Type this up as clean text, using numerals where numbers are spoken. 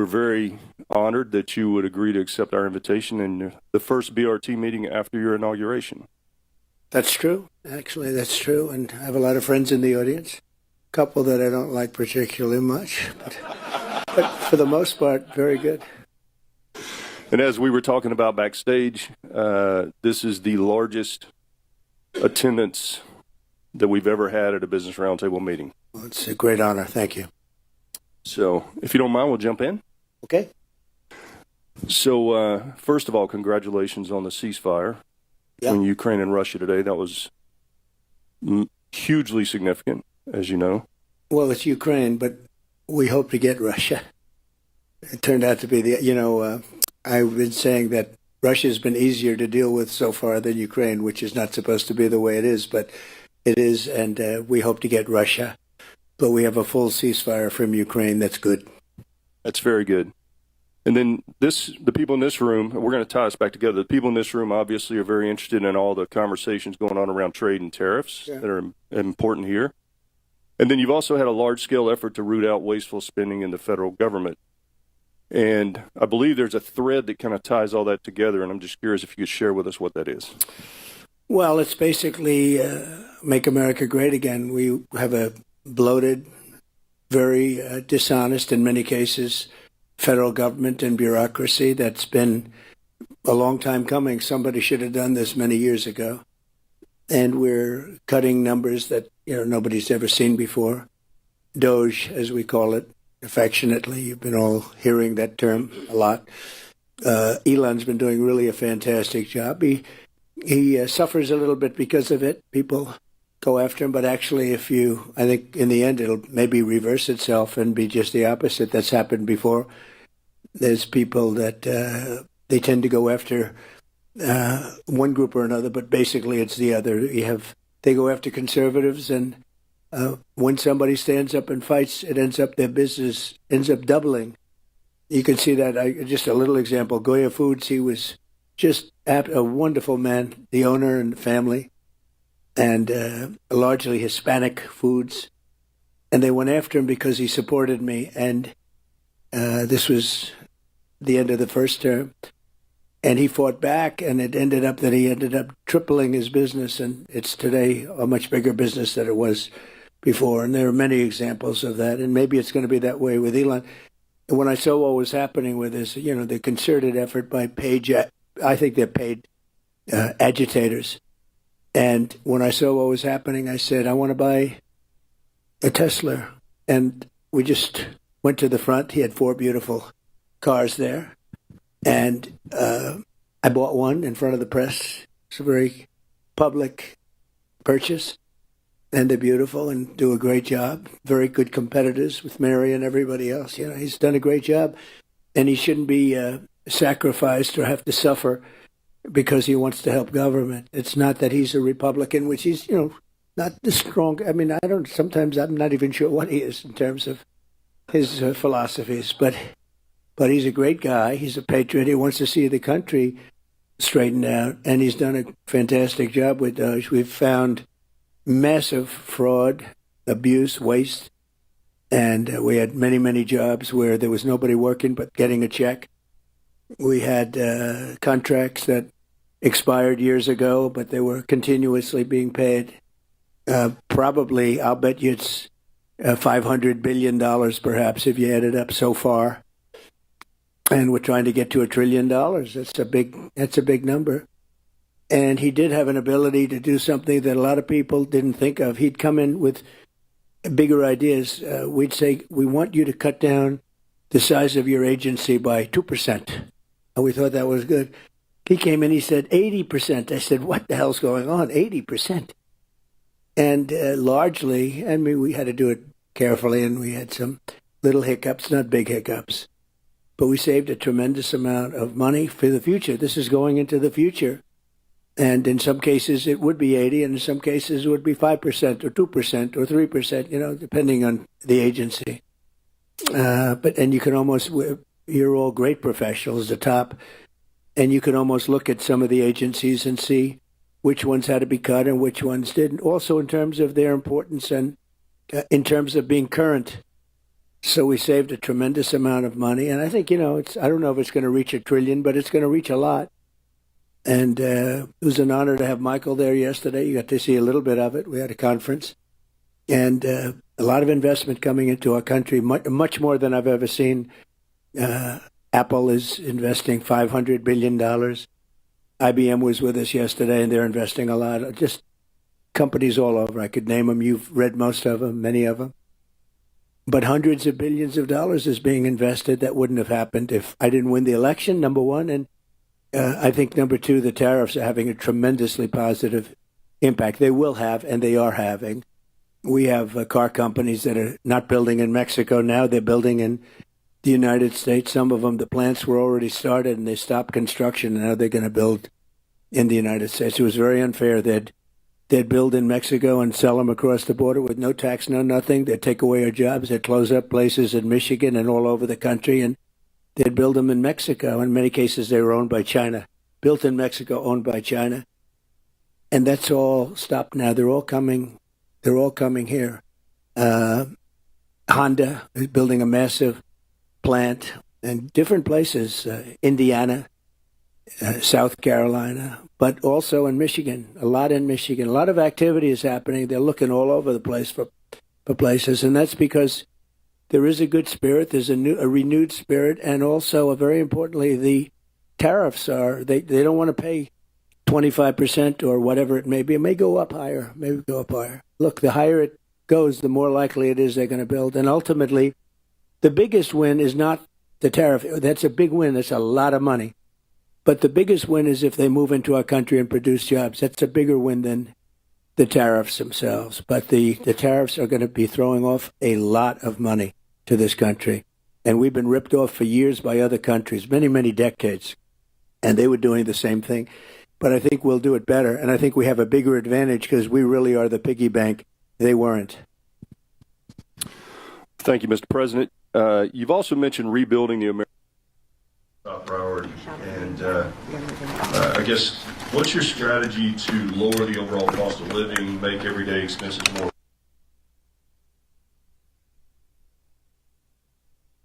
we're very honored that you would agree to accept our invitation in the first BRT meeting after your inauguration. That's true. Actually, that's true. And I have a lot of friends in the audience, a couple that I don't like particularly much, but for the most part, very good. And as we were talking about backstage, this is the largest attendance that we've ever had at a Business Roundtable meeting. Well, it's a great honor. Thank you. So if you don't mind, we'll jump in. Okay. So first of all, congratulations on the ceasefire between Ukraine and Russia today. That was hugely significant, as you know. Well, it's Ukraine, but we hope to get Russia. It turned out to be I've been saying that Russia's been easier to deal with so far than Ukraine, which is not supposed to be the way it is, but it is, and we hope to get Russia. But we have a full ceasefire from Ukraine. That's good. That's very good. And then the people in this room, we're going to tie us back together. The people in this room obviously are very interested in all the conversations going on around trade and tariffs that are important here. And then you've also had a large-scale effort to root out wasteful spending in the federal government. And I believe there's a thread that kind of ties all that together, and I'm just curious if you could share with us what that is. Well, it's basically make America great again. We have a bloated, very dishonest in many cases, federal government and bureaucracy that's been a long time coming. Somebody should have done this many years ago. And we're cutting numbers that nobody's ever seen before. DOGE, as we call it, affectionately. You've been all hearing that term a lot. Elon's been doing really a fantastic job. He suffers a little bit because of it. People go after him, but actually I think in the end it'll maybe reverse itself and be just the opposite. That's happened before. There's people that they tend to go after one group or another, but basically it's the other. They go after conservatives, and when somebody stands up and fights, their business ends up doubling. You can see that. Just a little example, Goya Foods, he was just a wonderful man, the owner and the family, and largely Hispanic foods. And they went after him because he supported me. And this was the end of the first term. And he fought back, and it ended up that he ended up tripling his business. And it's today a much bigger business than it was before. And there are many examples of that. And maybe it's going to be that way with Elon. And when I saw what was happening with this, the concerted effort by I think they're paid agitators. And when I saw what was happening, I said, I want to buy a Tesla. And we just went to the front. He had 4 beautiful cars there. And I bought one in front of the press. It's a very public purchase. And they're beautiful and do a great job. Very good competitors with Mary and everybody else. He's done a great job. And he shouldn't be sacrificed or have to suffer because he wants to help government. It's not that he's a Republican, which he's, not the strong. I mean, sometimes I'm not even sure what he is in terms of his philosophies. But he's a great guy. He's a patriot. He wants to see the country straightened out. And he's done a fantastic job with DOGE. We've found massive fraud, abuse, waste. And we had many, many jobs where there was nobody working but getting a check. We had contracts that expired years ago, but they were continuously being paid. Probably, I'll bet you it's $500 billion perhaps if you add it up so far. And we're trying to get to $1 trillion. That's a big number. And he did have an ability to do something that a lot of people didn't think of. He'd come in with bigger ideas. We'd say, we want you to cut down the size of your agency by 2%. And we thought that was good. He came in, he said 80%. I said, what the hell's going on? 80%. And largely, we had to do it carefully, and we had some little hiccups, not big hiccups. But we saved a tremendous amount of money for the future. This is going into the future. And in some cases, it would be 80, and in some cases, it would be 5% or 2% or 3%, depending on the agency. And you can almost, you're all great professionals, the top, and you can almost look at some of the agencies and see which ones had to be cut and which ones didn't. Also in terms of their importance and in terms of being current. So we saved a tremendous amount of money. And I think, I don't know if it's going to reach $1 trillion, but it's going to reach a lot. And it was an honor to have Michael there yesterday. You got to see a little bit of it. We had a conference. And a lot of investment coming into our country, much more than I've ever seen. Apple is investing $500 billion. IBM was with us yesterday, and they're investing a lot. Just companies all over. I could name them. You've read most of them, many of them. But hundreds of billions of dollars is being invested. That wouldn't have happened if I didn't win the election, number one. And I think, number two, the tariffs are having a tremendously positive impact. They will have, and they are having. We have car companies that are not building in Mexico now. They're building in the United States. Some of them, the plants were already started, and they stopped construction, and now they're going to build in the United States. It was very unfair. They'd build in Mexico and sell them across the border with no tax, no nothing. They'd take away our jobs. They'd close up places in Michigan and all over the country, and they'd build them in Mexico. In many cases, they were owned by China. Built in Mexico, owned by China. And that's all stopped now. They're all coming here. Honda is building a massive plant in different places, Indiana, South Carolina, but also in Michigan, a lot in Michigan. A lot of activity is happening. They're looking all over the place for places, and that's because there is a good spirit, there's a renewed spirit, and also, very importantly, the tariffs they don't want to pay 25% or whatever it may be. It may go up higher, Look, the higher it goes, the more likely it is they're going to build. And ultimately, the biggest win is not the tariff. That's a big win. That's a lot of money. But the biggest win is if they move into our country and produce jobs. That's a bigger win than the tariffs themselves. But the tariffs are going to be throwing off a lot of money to this country. And we've been ripped off for years by other countries, many, many decades. And they were doing the same thing. But I think we'll do it better. And I think we have a bigger advantage because we really are the piggy bank. They weren't. Thank you, Mr. President. You've also mentioned rebuilding the American top priority. And I guess, what's your strategy to lower the overall cost of living, make everyday expenses more